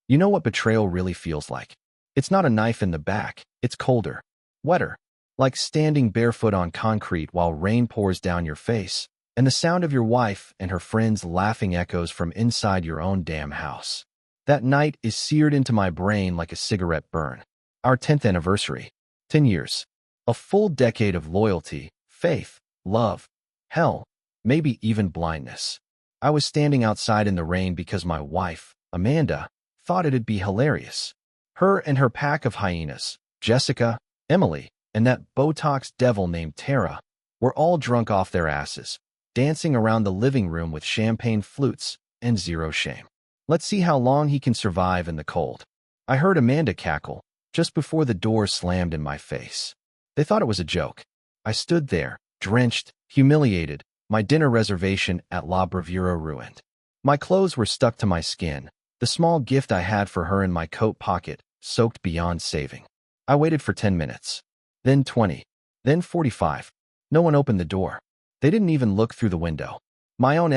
You know what betrayal really feels like. It's not a knife in the back, it's colder, wetter, like standing barefoot on concrete while rain pours down your face, and the sound of your wife and her friends laughing echoes from inside your own damn house. That night is seared into my brain like a cigarette burn. Our 10th anniversary. 10 years. A full decade of loyalty, faith, love, hell, maybe even blindness. I was standing outside in the rain because my wife, Amanda, thought it'd be hilarious. Her and her pack of hyenas, Jessica, Emily, and that Botox devil named Tara, were all drunk off their asses, dancing around the living room with champagne flutes and zero shame. Let's see how long he can survive in the cold. I heard Amanda cackle just before the door slammed in my face. They thought it was a joke. I stood there, drenched, humiliated, my dinner reservation at La Bravura ruined. My clothes were stuck to my skin, the small gift I had for her in my coat pocket, soaked beyond saving. I waited for 10 minutes, then 20, then 45. No one opened the door. They didn't even look through the window. My own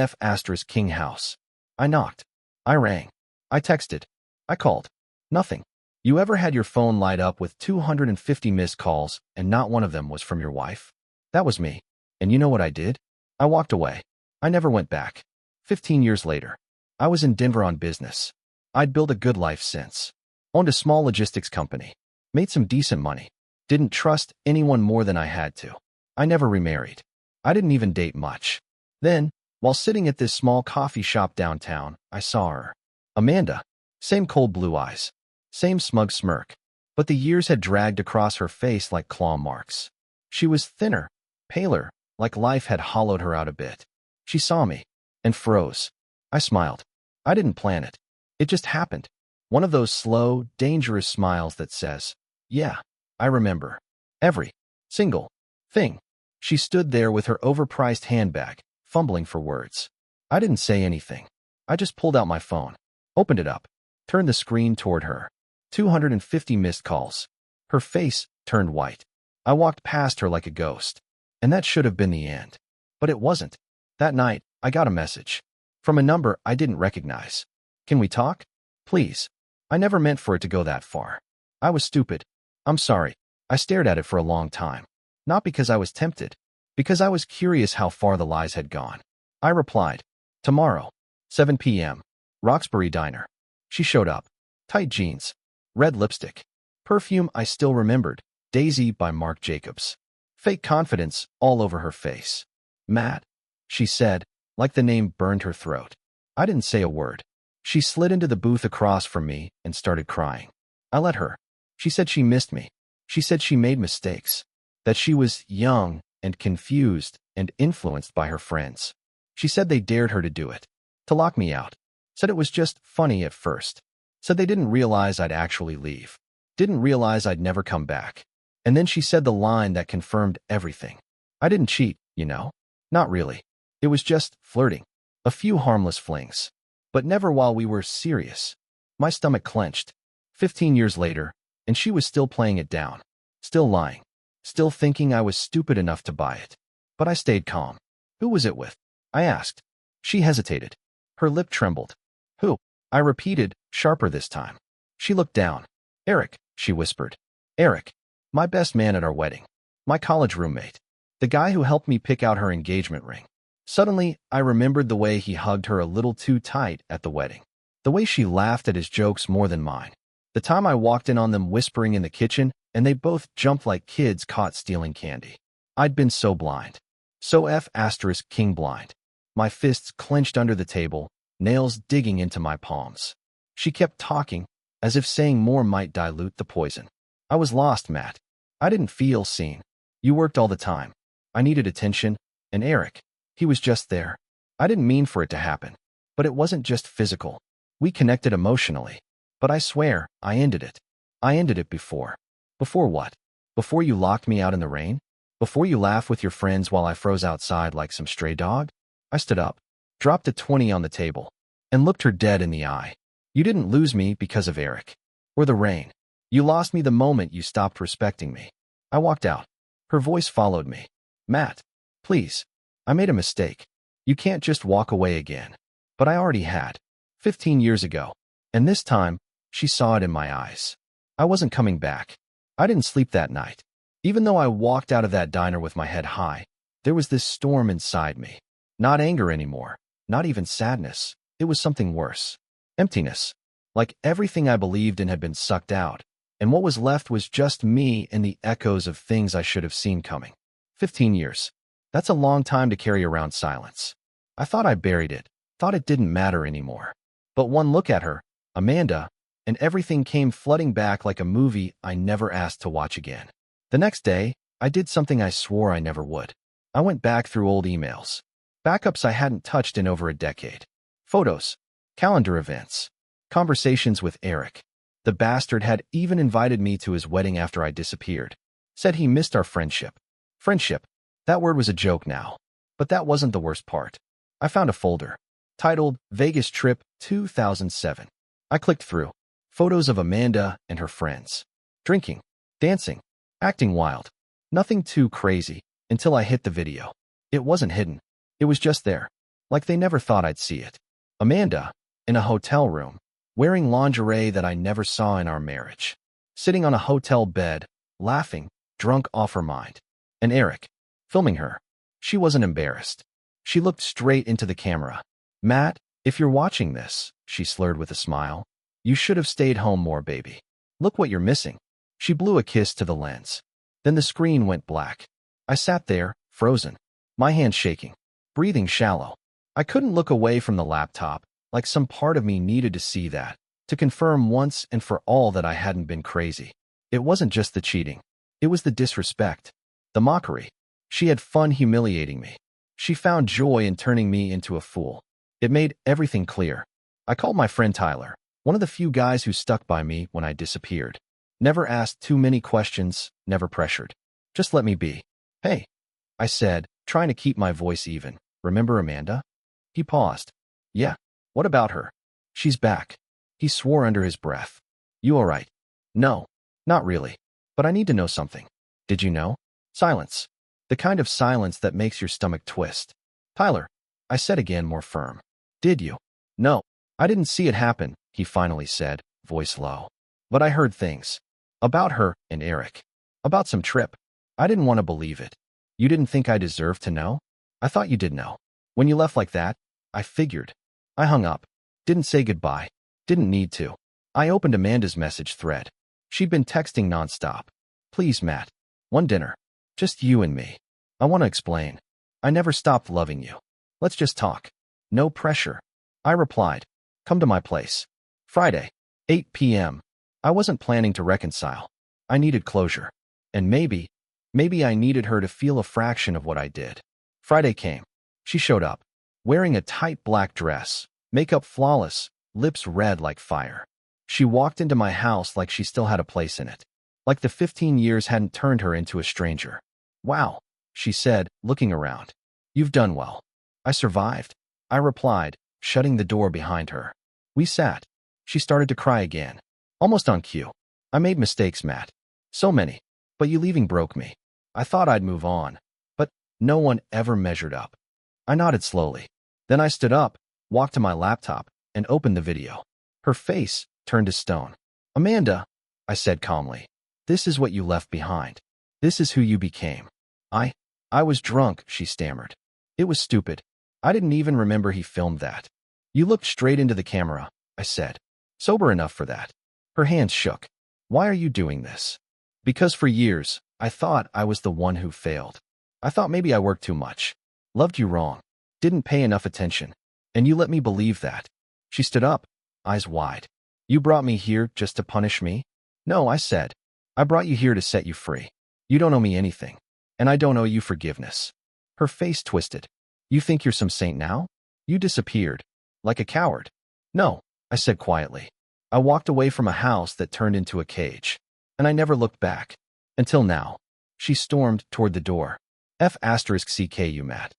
King house. I knocked. I rang. I texted. I called. Nothing. You ever had your phone light up with 250 missed calls and not one of them was from your wife? That was me. And you know what I did? I walked away. I never went back. 15 years later, I was in Denver on business. I'd built a good life since. Owned a small logistics company. Made some decent money. Didn't trust anyone more than I had to. I never remarried. I didn't even date much. Then, while sitting at this small coffee shop downtown, I saw her. Amanda. Same cold blue eyes. Same smug smirk. But the years had dragged across her face like claw marks. She was thinner, paler, like life had hollowed her out a bit. She saw me and froze. I smiled. I didn't plan it. It just happened. One of those slow, dangerous smiles that says, yeah, I remember. Every single thing. She stood there with her overpriced handbag, fumbling for words. I didn't say anything. I just pulled out my phone, opened it up, turned the screen toward her. 250 missed calls. Her face turned white. I walked past her like a ghost. And that should have been the end. But it wasn't. That night, I got a message. From a number I didn't recognize. Can we talk? Please. I never meant for it to go that far. I was stupid. I'm sorry. I stared at it for a long time. Not because I was tempted. Because I was curious how far the lies had gone. I replied. Tomorrow. 7 p.m. Roxbury Diner. She showed up. Tight jeans. Red lipstick. Perfume I still remembered. Daisy by Marc Jacobs. Fake confidence all over her face. Matt, she said, like the name burned her throat. I didn't say a word. She slid into the booth across from me and started crying. I let her. She said she missed me. She said she made mistakes. That she was young and confused and influenced by her friends. She said they dared her to do it. To lock me out. Said it was just funny at first. Said they didn't realize I'd actually leave. Didn't realize I'd never come back. And then she said the line that confirmed everything. I didn't cheat, you know. Not really. It was just flirting. A few harmless flings. But never while we were serious. My stomach clenched. 15 years later, and she was still playing it down. Still lying. Still thinking I was stupid enough to buy it. But I stayed calm. Who was it with? I asked. She hesitated. Her lip trembled. Who? I repeated, sharper this time. She looked down. Eric, she whispered. Eric. My best man at our wedding. My college roommate. The guy who helped me pick out her engagement ring. Suddenly, I remembered the way he hugged her a little too tight at the wedding. The way she laughed at his jokes more than mine. The time I walked in on them whispering in the kitchen, and they both jumped like kids caught stealing candy. I'd been so blind. So King blind. My fists clenched under the table, nails digging into my palms. She kept talking, as if saying more might dilute the poison. I was lost, Matt. I didn't feel seen. You worked all the time. I needed attention, and Eric, he was just there. I didn't mean for it to happen. But it wasn't just physical. We connected emotionally. But I swear, I ended it. I ended it before. Before what? Before you locked me out in the rain? Before you laughed with your friends while I froze outside like some stray dog? I stood up, dropped a 20 on the table, and looked her dead in the eye. You didn't lose me because of Eric. Or the rain. You lost me the moment you stopped respecting me. I walked out. Her voice followed me. Matt, please. I made a mistake. You can't just walk away again. But I already had. 15 years ago. And this time, She saw it in my eyes. I wasn't coming back. I didn't sleep that night. Even though I walked out of that diner with my head high, there was this storm inside me. Not anger anymore, not even sadness. It was something worse. Emptiness. Like everything I believed in had been sucked out, and what was left was just me and the echoes of things I should have seen coming. 15 years. That's a long time to carry around silence. I thought I buried it, thought it didn't matter anymore. But one look at her, Amanda, and everything came flooding back like a movie I never asked to watch again. The next day, I did something I swore I never would. I went back through old emails. Backups I hadn't touched in over a decade. Photos, calendar events, conversations with Eric. The bastard had even invited me to his wedding after I disappeared. Said he missed our friendship. Friendship. That word was a joke now. But that wasn't the worst part. I found a folder titled Vegas Trip 2007. I clicked through. Photos of Amanda and her friends. Drinking, dancing, acting wild. Nothing too crazy until I hit the video. It wasn't hidden. It was just there. Like they never thought I'd see it. Amanda, in a hotel room, wearing lingerie that I never saw in our marriage. Sitting on a hotel bed, laughing, drunk off her mind. And Eric, filming her. She wasn't embarrassed. She looked straight into the camera. Matt, if you're watching this, she slurred with a smile, you should have stayed home more, baby. Look what you're missing. She blew a kiss to the lens. Then the screen went black. I sat there, frozen, my hands shaking, breathing shallow. I couldn't look away from the laptop, like some part of me needed to see that, to confirm once and for all that I hadn't been crazy. It wasn't just the cheating. It was the disrespect, the mockery. She had fun humiliating me. She found joy in turning me into a fool. It made everything clear. I called my friend Tyler, one of the few guys who stuck by me when I disappeared. Never asked too many questions, never pressured. Just let me be. Hey, I said, trying to keep my voice even. Remember Amanda? He paused. Yeah. What about her? She's back. He swore under his breath. You all right? No, not really. But I need to know something. Did you know? Silence. The kind of silence that makes your stomach twist. Tyler, I said again more firm. Did you? No, I didn't see it happen, he finally said, voice low. But I heard things. About her and Eric. About some trip. I didn't want to believe it. You didn't think I deserved to know? I thought you did know. When you left like that, I figured. I hung up. Didn't say goodbye. Didn't need to. I opened Amanda's message thread. She'd been texting nonstop. Please, Matt. One dinner. Just you and me. I want to explain. I never stopped loving you. Let's just talk. No pressure. I replied. Come to my place. Friday, 8 p.m. I wasn't planning to reconcile. I needed closure. And maybe I needed her to feel a fraction of what I did. Friday came. She showed up, wearing a tight black dress, makeup flawless, lips red like fire. She walked into my house like she still had a place in it. Like the 15 years hadn't turned her into a stranger. Wow, she said, looking around. You've done well. I survived. I replied, shutting the door behind her. We sat. She started to cry again. Almost on cue. I made mistakes, Matt. So many. But you leaving broke me. I thought I'd move on. But no one ever measured up. I nodded slowly. Then I stood up, walked to my laptop, and opened the video. Her face turned to stone. Amanda, I said calmly, this is what you left behind. This is who you became. I was drunk, she stammered. It was stupid. I didn't even remember he filmed that. You looked straight into the camera, I said. Sober enough for that. Her hands shook. Why are you doing this? Because for years, I thought I was the one who failed. I thought maybe I worked too much. Loved you wrong. Didn't pay enough attention. And you let me believe that. She stood up, eyes wide. You brought me here just to punish me? No, I said. I brought you here to set you free. You don't owe me anything. And I don't owe you forgiveness. Her face twisted. You think you're some saint now? You disappeared. Like a coward. No, I said quietly. I walked away from a house that turned into a cage. And I never looked back. Until now. She stormed toward the door. F***CKU, Matt.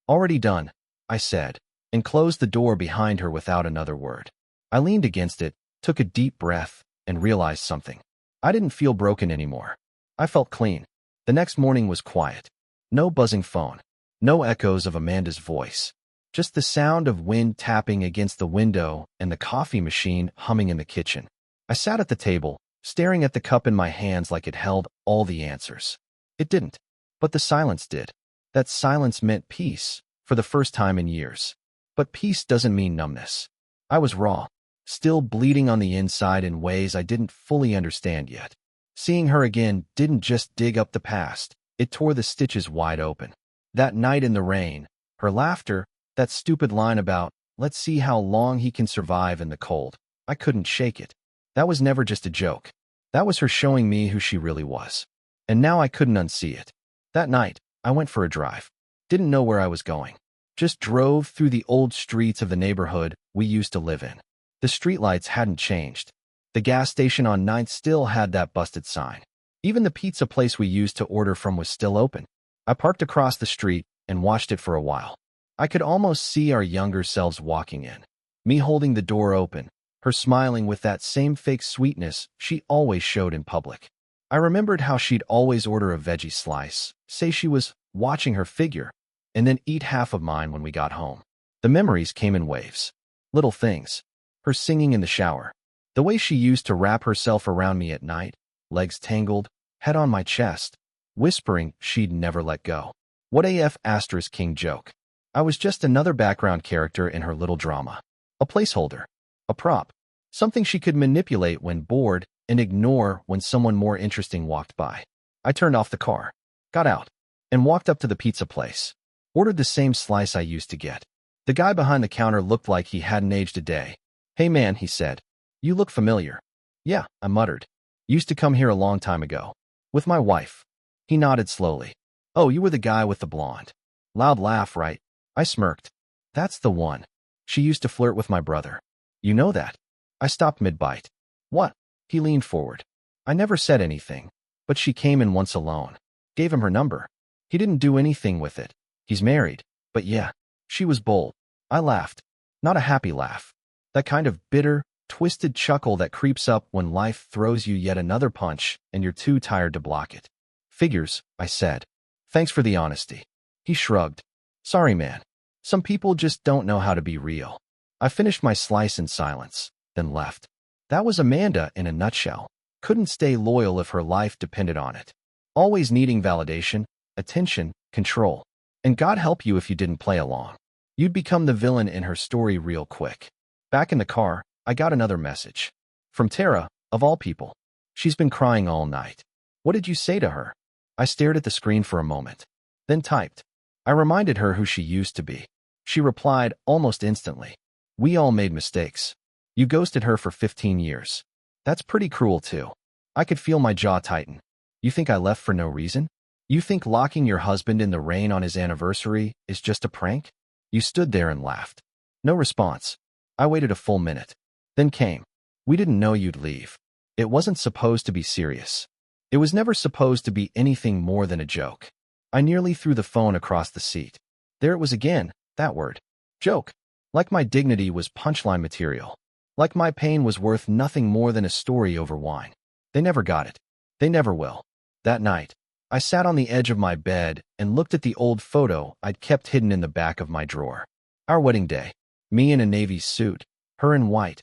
Already done, I said, and closed the door behind her without another word. I leaned against it, took a deep breath, and realized something. I didn't feel broken anymore. I felt clean. The next morning was quiet. No buzzing phone. No echoes of Amanda's voice. Just the sound of wind tapping against the window and the coffee machine humming in the kitchen. I sat at the table, staring at the cup in my hands like it held all the answers. It didn't, but the silence did. That silence meant peace, for the first time in years. But peace doesn't mean numbness. I was raw, still bleeding on the inside in ways I didn't fully understand yet. Seeing her again didn't just dig up the past, it tore the stitches wide open. That night in the rain, her laughter, that stupid line about, "Let's see how long he can survive in the cold," I couldn't shake it. That was never just a joke. That was her showing me who she really was. And now I couldn't unsee it. That night, I went for a drive. Didn't know where I was going. Just drove through the old streets of the neighborhood we used to live in. The streetlights hadn't changed. The gas station on 9th still had that busted sign. Even the pizza place we used to order from was still open. I parked across the street and watched it for a while. I could almost see our younger selves walking in. Me holding the door open, her smiling with that same fake sweetness she always showed in public. I remembered how she'd always order a veggie slice, say she was watching her figure, and then eat half of mine when we got home. The memories came in waves. Little things. Her singing in the shower. The way she used to wrap herself around me at night, legs tangled, head on my chest, whispering she'd never let go. What AF asterisk king joke. I was just another background character in her little drama. A placeholder. A prop. Something she could manipulate when bored and ignore when someone more interesting walked by. I turned off the car, got out, and walked up to the pizza place. Ordered the same slice I used to get. The guy behind the counter looked like he hadn't aged a day. "Hey man," he said. "You look familiar." "Yeah," I muttered. "Used to come here a long time ago. With my wife." He nodded slowly. "Oh, you were the guy with the blonde. Loud laugh, right?" I smirked. "That's the one. She used to flirt with my brother." "You know that?" I stopped mid-bite. "What?" He leaned forward. I never said anything, but she came in once alone. Gave him her number. He didn't do anything with it. He's married. But yeah, she was bold. I laughed. Not a happy laugh. That kind of bitter, twisted chuckle that creeps up when life throws you yet another punch and you're too tired to block it. "Figures," I said. "Thanks for the honesty." He shrugged. "Sorry, man. Some people just don't know how to be real." I finished my slice in silence, then left. That was Amanda in a nutshell. Couldn't stay loyal if her life depended on it. Always needing validation, attention, control. And God help you if you didn't play along. You'd become the villain in her story real quick. Back in the car, I got another message. From Tara, of all people. She's been crying all night. "What did you say to her?" I stared at the screen for a moment, then typed. I reminded her who she used to be. She replied almost instantly. "We all made mistakes. You ghosted her for 15 years. That's pretty cruel too." I could feel my jaw tighten. "You think I left for no reason? You think locking your husband in the rain on his anniversary is just a prank?" You stood there and laughed. No response. I waited a full minute. Then came. "We didn't know you'd leave. It wasn't supposed to be serious. It was never supposed to be anything more than a joke." I nearly threw the phone across the seat. There it was again, that word. Joke. Like my dignity was punchline material. Like my pain was worth nothing more than a story over wine. They never got it. They never will. That night, I sat on the edge of my bed and looked at the old photo I'd kept hidden in the back of my drawer. Our wedding day. Me in a navy suit, her in white,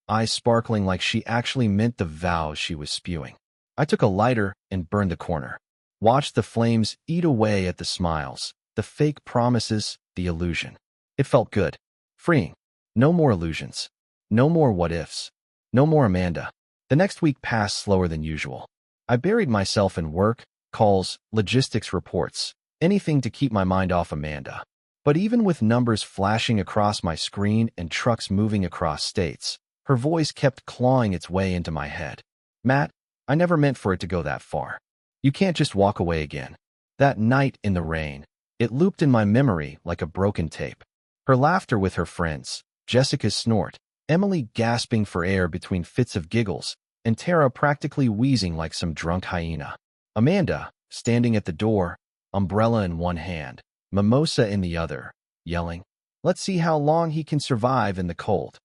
eyes sparkling like she actually meant the vows she was spewing. I took a lighter and burned the corner. Watched the flames eat away at the smiles, the fake promises, the illusion. It felt good. Freeing. No more illusions. No more what-ifs. No more Amanda. The next week passed slower than usual. I buried myself in work, calls, logistics reports, anything to keep my mind off Amanda. But even with numbers flashing across my screen and trucks moving across states, her voice kept clawing its way into my head. "Matt, I never meant for it to go that far. You can't just walk away again." That night in the rain, it looped in my memory like a broken tape. Her laughter with her friends, Jessica's snort, Emily gasping for air between fits of giggles, and Tara practically wheezing like some drunk hyena. Amanda, standing at the door, umbrella in one hand, mimosa in the other, yelling, "Let's see how long he can survive in the cold."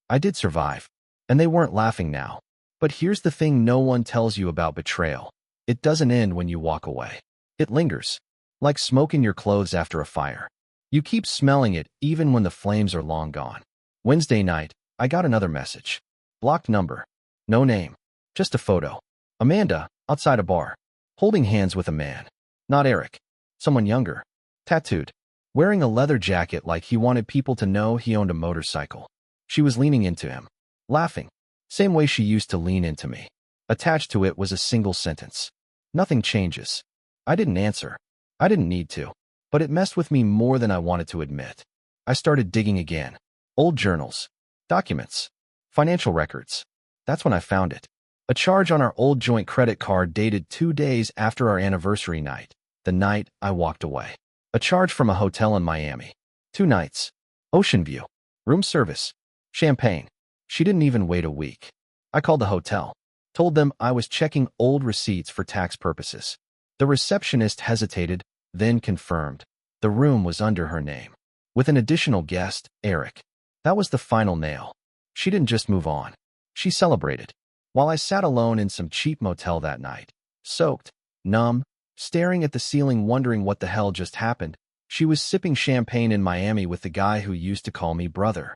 I did survive, and they weren't laughing now. But here's the thing no one tells you about betrayal. It doesn't end when you walk away. It lingers, like smoke in your clothes after a fire. You keep smelling it even when the flames are long gone. Wednesday night, I got another message. Blocked number. No name. Just a photo. Amanda, outside a bar, holding hands with a man. Not Eric. Someone younger. Tattooed. Wearing a leather jacket like he wanted people to know he owned a motorcycle. She was leaning into him. Laughing. Same way she used to lean into me. Attached to it was a single sentence. Nothing changes. I didn't answer. I didn't need to. But it messed with me more than I wanted to admit. I started digging again. Old journals. Documents. Financial records. That's when I found it. A charge on our old joint credit card dated 2 days after our anniversary night, the night I walked away. A charge from a hotel in Miami. 2 nights. Ocean view. Room service. Champagne. She didn't even wait a week. I called the hotel. Told them I was checking old receipts for tax purposes. The receptionist hesitated, then confirmed. The room was under her name. With an additional guest, Eric. That was the final nail. She didn't just move on. She celebrated. While I sat alone in some cheap motel that night, soaked, numb, staring at the ceiling wondering what the hell just happened, she was sipping champagne in Miami with the guy who used to call me brother.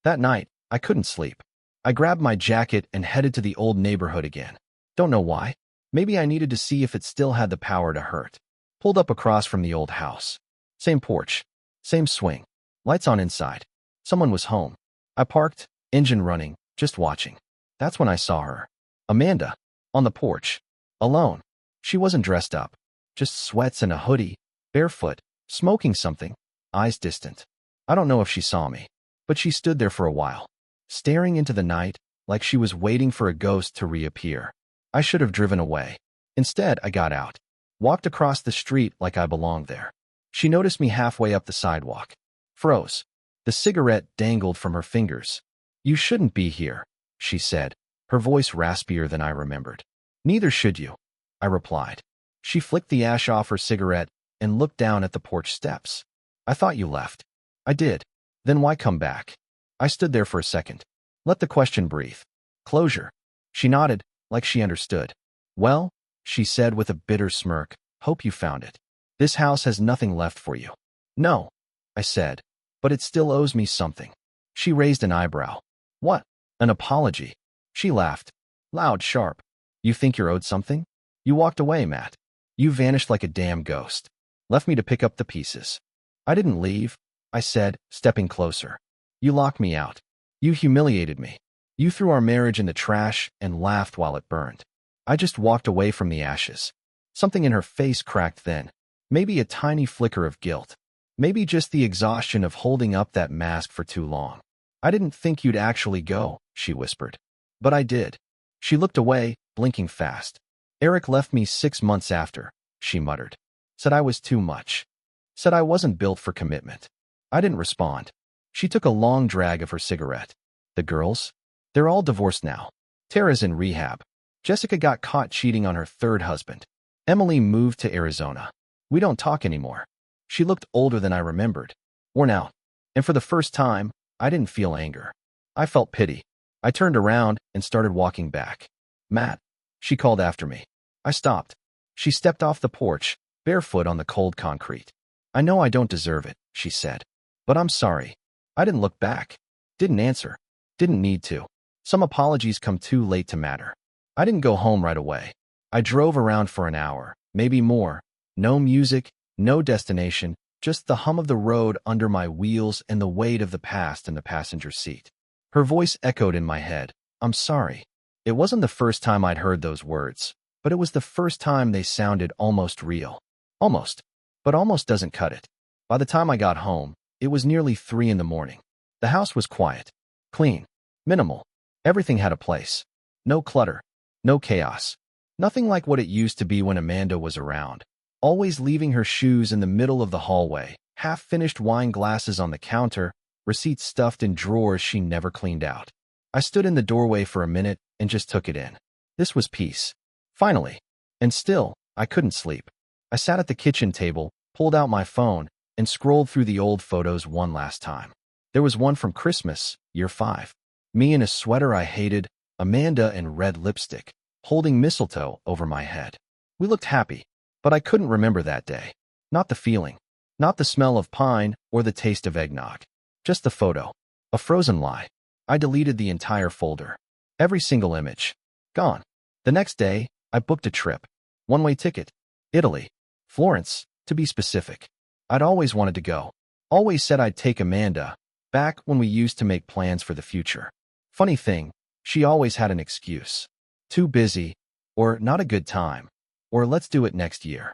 That night, I couldn't sleep. I grabbed my jacket and headed to the old neighborhood again. Don't know why. Maybe I needed to see if it still had the power to hurt. Pulled up across from the old house. Same porch. Same swing. Lights on inside. Someone was home. I parked, engine running, just watching. That's when I saw her. Amanda. On the porch. Alone. She wasn't dressed up. Just sweats and a hoodie. Barefoot. Smoking something. Eyes distant. I don't know if she saw me. But she stood there for a while. Staring into the night, like she was waiting for a ghost to reappear. I should have driven away. Instead, I got out. Walked across the street like I belonged there. She noticed me halfway up the sidewalk. Froze. The cigarette dangled from her fingers. You shouldn't be here, she said, her voice raspier than I remembered. Neither should you, I replied. She flicked the ash off her cigarette and looked down at the porch steps. I thought you left. I did. Then why come back? I stood there for a second. Let the question breathe. Closure. She nodded, like she understood. Well, she said with a bitter smirk, hope you found it. This house has nothing left for you. No, I said, but it still owes me something. She raised an eyebrow. What? An apology. She laughed. Loud, sharp. You think you're owed something? You walked away, Matt. You vanished like a damn ghost. Left me to pick up the pieces. I didn't leave, I said, stepping closer. You locked me out. You humiliated me. You threw our marriage in the trash and laughed while it burned. I just walked away from the ashes. Something in her face cracked then. Maybe a tiny flicker of guilt. Maybe just the exhaustion of holding up that mask for too long. I didn't think you'd actually go, she whispered. But I did. She looked away, blinking fast. Eric left me 6 months after, she muttered. Said I was too much. Said I wasn't built for commitment. I didn't respond. She took a long drag of her cigarette. The girls? They're all divorced now. Tara's in rehab. Jessica got caught cheating on her 3rd husband. Emily moved to Arizona. We don't talk anymore. She looked older than I remembered. Worn out. And for the first time, I didn't feel anger. I felt pity. I turned around and started walking back. Matt, she called after me. I stopped. She stepped off the porch, barefoot on the cold concrete. I know I don't deserve it, she said. But I'm sorry. I didn't look back. Didn't answer. Didn't need to. Some apologies come too late to matter. I didn't go home right away. I drove around for an hour, maybe more. No music, no destination, just the hum of the road under my wheels and the weight of the past in the passenger seat. Her voice echoed in my head. I'm sorry. It wasn't the first time I'd heard those words, but it was the first time they sounded almost real. Almost. But almost doesn't cut it. By the time I got home, it was nearly 3 in the morning. The house was quiet. Clean. Minimal. Everything had a place. No clutter. No chaos. Nothing like what it used to be when Amanda was around. Always leaving her shoes in the middle of the hallway, half-finished wine glasses on the counter, receipts stuffed in drawers she never cleaned out. I stood in the doorway for a minute and just took it in. This was peace. Finally. And still, I couldn't sleep. I sat at the kitchen table, pulled out my phone, and scrolled through the old photos one last time. There was one from Christmas, year 5. Me in a sweater I hated, Amanda in red lipstick, holding mistletoe over my head. We looked happy, but I couldn't remember that day. Not the feeling. Not the smell of pine or the taste of eggnog. Just the photo. A frozen lie. I deleted the entire folder. Every single image. Gone. The next day, I booked a trip. One-way ticket. Italy. Florence, to be specific. I'd always wanted to go. Always said I'd take Amanda, back when we used to make plans for the future. Funny thing, she always had an excuse. Too busy, or not a good time, or let's do it next year.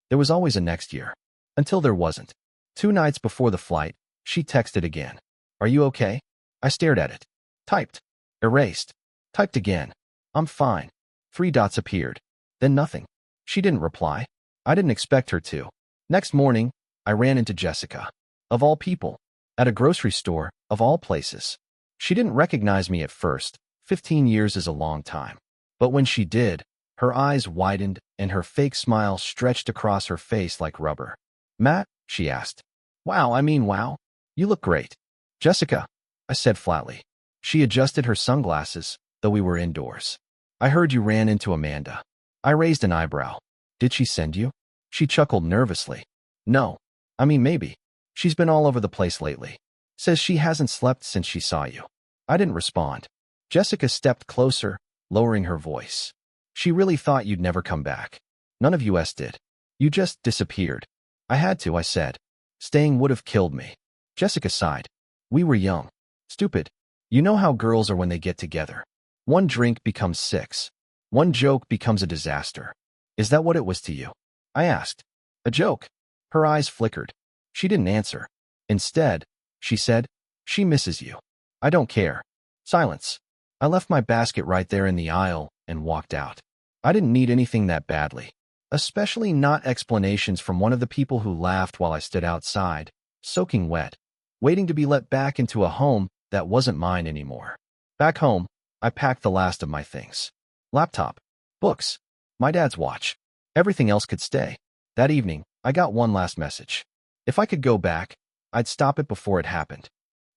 There was always a next year. Until there wasn't. 2 nights before the flight, she texted again. Are you okay? I stared at it. Typed. Erased. Typed again. I'm fine. 3 dots appeared. Then nothing. She didn't reply. I didn't expect her to. Next morning, I ran into Jessica. Of all people. At a grocery store, of all places. She didn't recognize me at first. 15 years is a long time. But when she did, her eyes widened and her fake smile stretched across her face like rubber. Matt, she asked. Wow. You look great. Jessica, I said flatly. She adjusted her sunglasses, though we were indoors. I heard you ran into Amanda. I raised an eyebrow. Did she send you? She chuckled nervously. No. Maybe. She's been all over the place lately. Says she hasn't slept since she saw you. I didn't respond. Jessica stepped closer, lowering her voice. She really thought you'd never come back. None of us did. You just disappeared. I had to, I said. Staying would have killed me. Jessica sighed. We were young. Stupid. You know how girls are when they get together. 1 drink becomes 6. 1 joke becomes a disaster. Is that what it was to you? I asked. A joke. Her eyes flickered. She didn't answer. Instead, she said, she misses you. I don't care. Silence. I left my basket right there in the aisle and walked out. I didn't need anything that badly. Especially not explanations from one of the people who laughed while I stood outside, soaking wet, waiting to be let back into a home that wasn't mine anymore. Back home, I packed the last of my things. Laptop, books, my dad's watch. Everything else could stay. That evening, I got one last message. If I could go back, I'd stop it before it happened.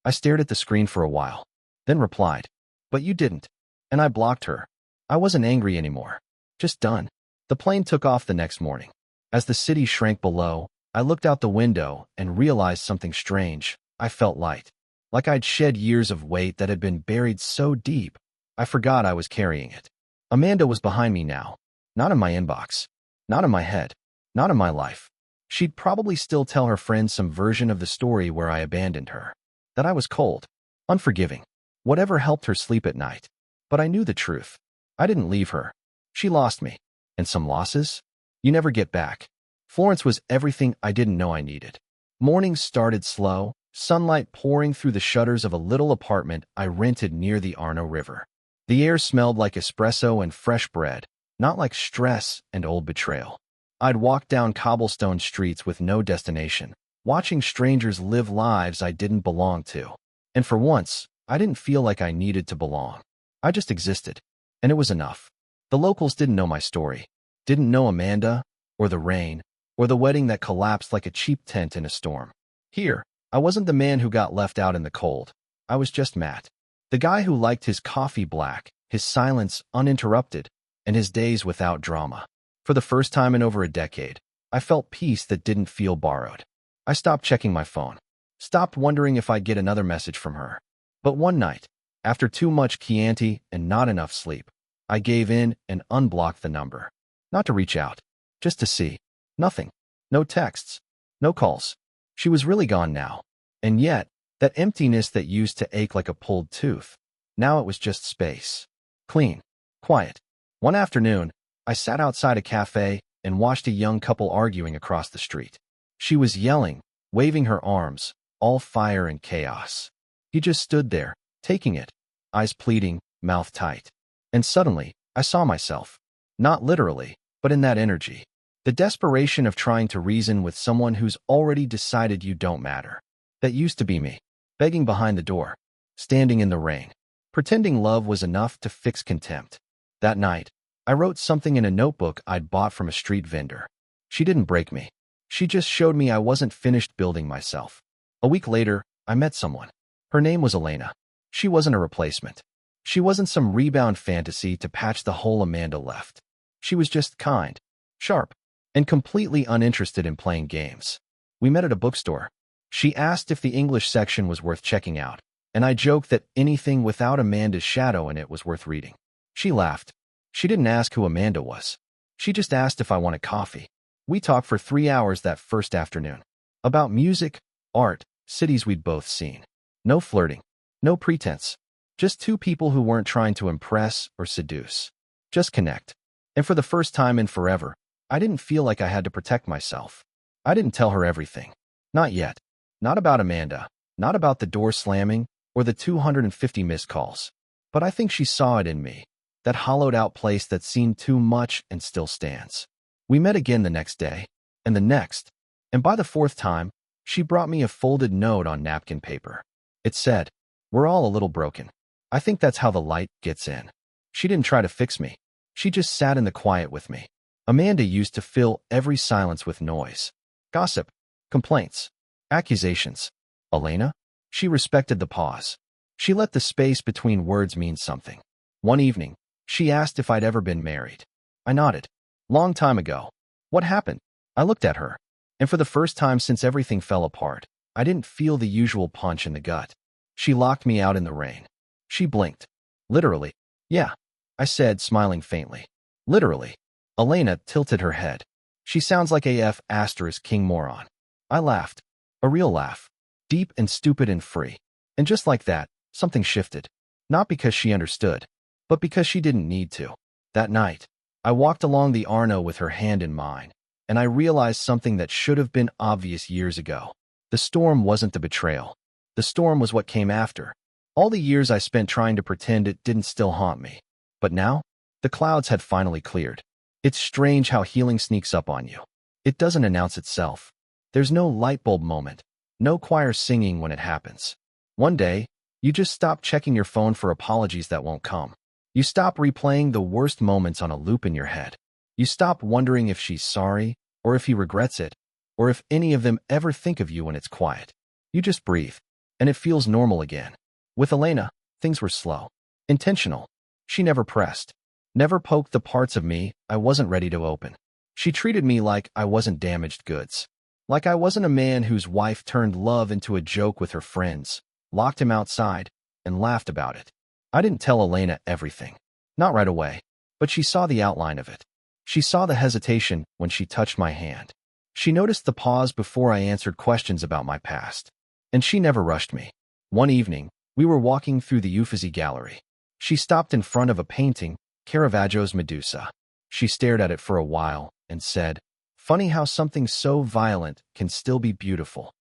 I stared at the screen for a while, then replied, but you didn't. And I blocked her. I wasn't angry anymore. Just done. The plane took off the next morning. As the city shrank below, I looked out the window and realized something strange. I felt light. Like I'd shed years of weight that had been buried so deep, I forgot I was carrying it. Amanda was behind me now. Not in my inbox. Not in my head. Not in my life. She'd probably still tell her friends some version of the story where I abandoned her. That I was cold. Unforgiving. Whatever helped her sleep at night. But I knew the truth. I didn't leave her. She lost me. And some losses? You never get back. Florence was everything I didn't know I needed. Mornings started slow, sunlight pouring through the shutters of a little apartment I rented near the Arno River. The air smelled like espresso and fresh bread, not like stress and old betrayal. I'd walk down cobblestone streets with no destination, watching strangers live lives I didn't belong to. And for once, I didn't feel like I needed to belong. I just existed. And it was enough. The locals didn't know my story. Didn't know Amanda, or the rain, or the wedding that collapsed like a cheap tent in a storm. Here, I wasn't the man who got left out in the cold. I was just Matt. The guy who liked his coffee black, his silence uninterrupted, and his days without drama. For the first time in over a decade, I felt peace that didn't feel borrowed. I stopped checking my phone. Stopped wondering if I'd get another message from her. But one night, after too much Chianti and not enough sleep, I gave in and unblocked the number. Not to reach out, just to see. Nothing. No texts. No calls. She was really gone now. And yet, that emptiness that used to ache like a pulled tooth, now it was just space. Clean. Quiet. One afternoon, I sat outside a cafe and watched a young couple arguing across the street. She was yelling, waving her arms, all fire and chaos. He just stood there, taking it, eyes pleading, mouth tight. And suddenly, I saw myself. Not literally, but in that energy. The desperation of trying to reason with someone who's already decided you don't matter. That used to be me. Begging behind the door. Standing in the rain. Pretending love was enough to fix contempt. That night, I wrote something in a notebook I'd bought from a street vendor. She didn't break me. She just showed me I wasn't finished building myself. A week later, I met someone. Her name was Elena. She wasn't a replacement. She wasn't some rebound fantasy to patch the hole Amanda left. She was just kind, sharp, and completely uninterested in playing games. We met at a bookstore. She asked if the English section was worth checking out, and I joked that anything without Amanda's shadow in it was worth reading. She laughed. She didn't ask who Amanda was. She just asked if I wanted coffee. We talked for 3 hours that first afternoon. About music, art, cities we'd both seen. No flirting. No pretense. Just two people who weren't trying to impress or seduce. Just connect. And for the first time in forever, I didn't feel like I had to protect myself. I didn't tell her everything. Not yet. Not about Amanda. Not about the door slamming or the 250 missed calls. But I think she saw it in me. That hollowed-out place that seemed too much and still stands. We met again the next day, and the next, and by the fourth time, she brought me a folded note on napkin paper. It said, "We're all a little broken. I think that's how the light gets in." She didn't try to fix me. She just sat in the quiet with me. Amanda used to fill every silence with noise. Gossip, complaints, accusations. Elena? She respected the pause. She let the space between words mean something. One evening, she asked if I'd ever been married. I nodded. Long time ago. What happened? I looked at her. And for the first time since everything fell apart, I didn't feel the usual punch in the gut. She locked me out in the rain. She blinked. Literally. Yeah, I said, smiling faintly. Literally. Elena tilted her head. She sounds like AF * King Moron. I laughed. A real laugh. Deep and stupid and free. And just like that, something shifted. Not because she understood, but because she didn't need to. That night, I walked along the Arno with her hand in mine, and I realized something that should have been obvious years ago. The storm wasn't the betrayal. The storm was what came after. All the years I spent trying to pretend it didn't still haunt me. But now, the clouds had finally cleared. It's strange how healing sneaks up on you. It doesn't announce itself. There's no light bulb moment, no choir singing when it happens. One day, you just stop checking your phone for apologies that won't come. You stop replaying the worst moments on a loop in your head. You stop wondering if she's sorry, or if he regrets it, or if any of them ever think of you when it's quiet. You just breathe, and it feels normal again. With Elena, things were slow, intentional. She never pressed, never poked the parts of me I wasn't ready to open. She treated me like I wasn't damaged goods. Like I wasn't a man whose wife turned love into a joke with her friends, locked him outside, and laughed about it. I didn't tell Elena everything. Not right away, but she saw the outline of it. She saw the hesitation when she touched my hand. She noticed the pause before I answered questions about my past. And she never rushed me. One evening, we were walking through the Uffizi Gallery. She stopped in front of a painting, Caravaggio's Medusa. She stared at it for a while and said, "Funny how something so violent can still be beautiful."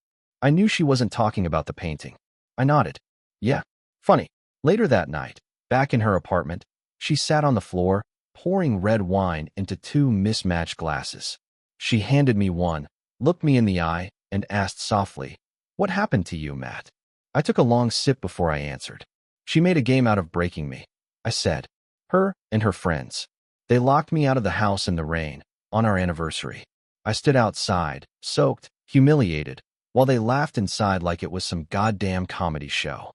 I knew she wasn't talking about the painting. I nodded. Yeah, funny. Later that night, back in her apartment, she sat on the floor, pouring red wine into 2 mismatched glasses. She handed me one, looked me in the eye, and asked softly, "What happened to you, Matt?" I took a long sip before I answered. She made a game out of breaking me. I said, "Her and her friends. They locked me out of the house in the rain, on our anniversary. I stood outside, soaked, humiliated, while they laughed inside like it was some goddamn comedy show."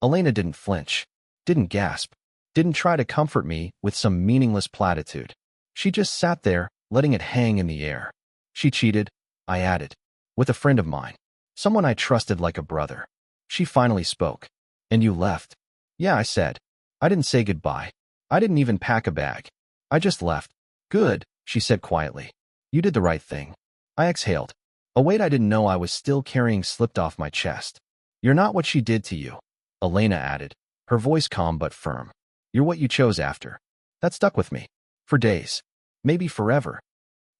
Elena didn't flinch, didn't gasp, didn't try to comfort me with some meaningless platitude. She just sat there, letting it hang in the air. She cheated, I added, with a friend of mine, someone I trusted like a brother. She finally spoke. "And you left?" "Yeah," I said. "I didn't say goodbye. I didn't even pack a bag. I just left." "Good," she said quietly. "You did the right thing." I exhaled. A weight I didn't know I was still carrying slipped off my chest. "You're not what she did to you," Elena added, her voice calm but firm. "You're what you chose after." That stuck with me. For days. Maybe forever.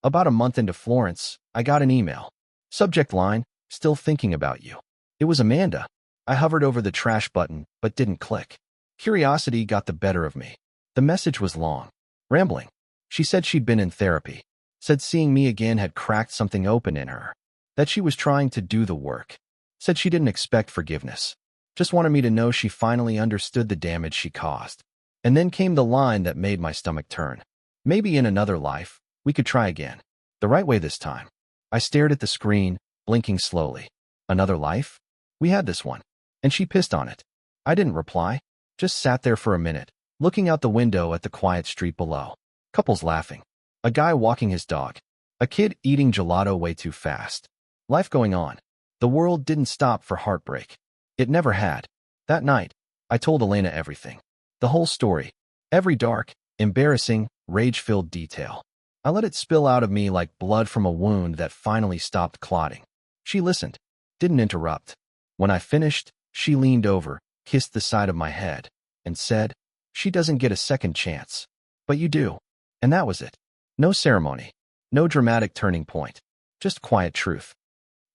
About a month into Florence, I got an email. Subject line, "Still thinking about you." It was Amanda. I hovered over the trash button, but didn't click. Curiosity got the better of me. The message was long, rambling. She said she'd been in therapy. Said seeing me again had cracked something open in her. That she was trying to do the work. Said she didn't expect forgiveness. Just wanted me to know she finally understood the damage she caused. And then came the line that made my stomach turn. Maybe in another life, we could try again. The right way this time. I stared at the screen, blinking slowly. Another life? We had this one. And she pissed on it. I didn't reply. Just sat there for a minute, looking out the window at the quiet street below. Couples laughing. A guy walking his dog. A kid eating gelato way too fast. Life going on. The world didn't stop for heartbreak. It never had. That night, I told Elena everything. The whole story. Every dark, embarrassing, rage-filled detail. I let it spill out of me like blood from a wound that finally stopped clotting. She listened, didn't interrupt. When I finished, she leaned over, kissed the side of my head, and said, "She doesn't get a second chance. But you do." And that was it. No ceremony. No dramatic turning point. Just quiet truth.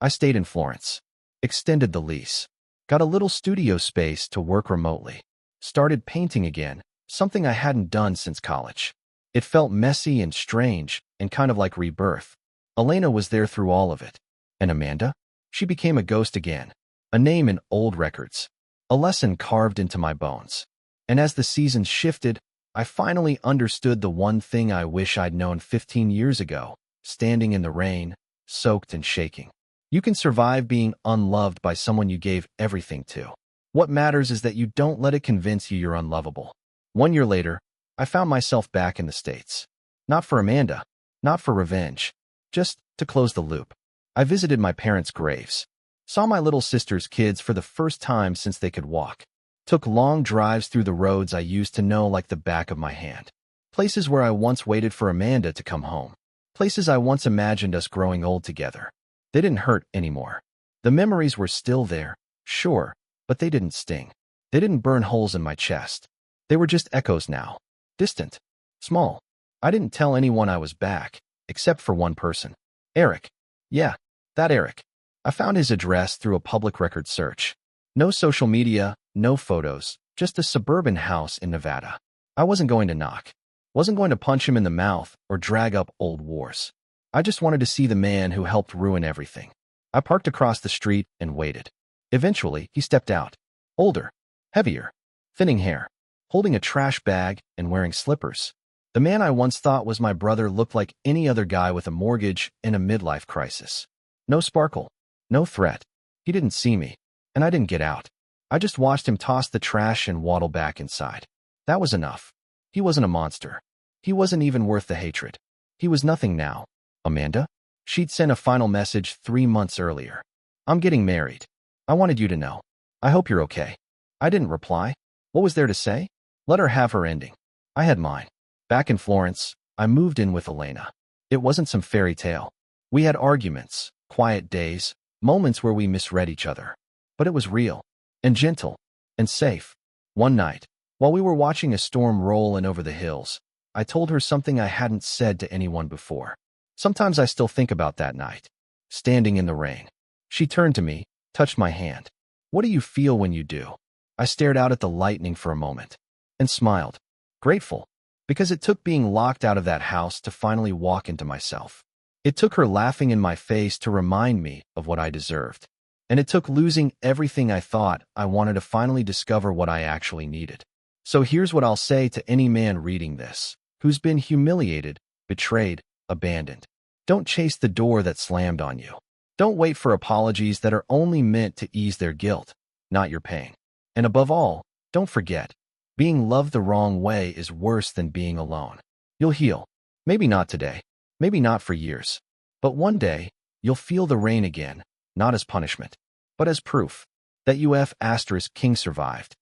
I stayed in Florence. Extended the lease. Got a little studio space to work remotely. Started painting again, something I hadn't done since college. It felt messy and strange, and kind of like rebirth. Elena was there through all of it. And Amanda? She became a ghost again. A name in old records. A lesson carved into my bones. And as the seasons shifted, I finally understood the one thing I wish I'd known 15 years ago, standing in the rain, soaked and shaking. You can survive being unloved by someone you gave everything to. What matters is that you don't let it convince you you're unlovable. 1 year later, I found myself back in the States. Not for Amanda, not for revenge, just to close the loop. I visited my parents' graves. Saw my little sister's kids for the first time since they could walk. Took long drives through the roads I used to know like the back of my hand. Places where I once waited for Amanda to come home. Places I once imagined us growing old together. They didn't hurt anymore. The memories were still there, sure, but they didn't sting. They didn't burn holes in my chest. They were just echoes now. Distant. Small. I didn't tell anyone I was back, except for one person. Eric. Yeah, that Eric. I found his address through a public record search. No social media, no photos, just a suburban house in Nevada. I wasn't going to knock. Wasn't going to punch him in the mouth or drag up old wars. I just wanted to see the man who helped ruin everything. I parked across the street and waited. Eventually, he stepped out. Older, heavier, thinning hair, holding a trash bag and wearing slippers. The man I once thought was my brother looked like any other guy with a mortgage and a midlife crisis. No sparkle, no threat. He didn't see me, and I didn't get out. I just watched him toss the trash and waddle back inside. That was enough. He wasn't a monster. He wasn't even worth the hatred. He was nothing now. Amanda? She'd sent a final message 3 months earlier. "I'm getting married. I wanted you to know. I hope you're okay." I didn't reply. What was there to say? Let her have her ending. I had mine. Back in Florence, I moved in with Elena. It wasn't some fairy tale. We had arguments, quiet days, moments where we misread each other. But it was real, and gentle, and safe. One night, while we were watching a storm roll in over the hills, I told her something I hadn't said to anyone before. Sometimes I still think about that night, standing in the rain. She turned to me, touched my hand. "What do you feel when you do?" I stared out at the lightning for a moment, and smiled, grateful, because it took being locked out of that house to finally walk into myself. It took her laughing in my face to remind me of what I deserved. And it took losing everything I thought I wanted to finally discover what I actually needed. So here's what I'll say to any man reading this, who's been humiliated, betrayed, abandoned. Don't chase the door that slammed on you. Don't wait for apologies that are only meant to ease their guilt, not your pain. And above all, don't forget, being loved the wrong way is worse than being alone. You'll heal. Maybe not today. Maybe not for years. But one day, you'll feel the rain again, not as punishment, but as proof that UF*King survived.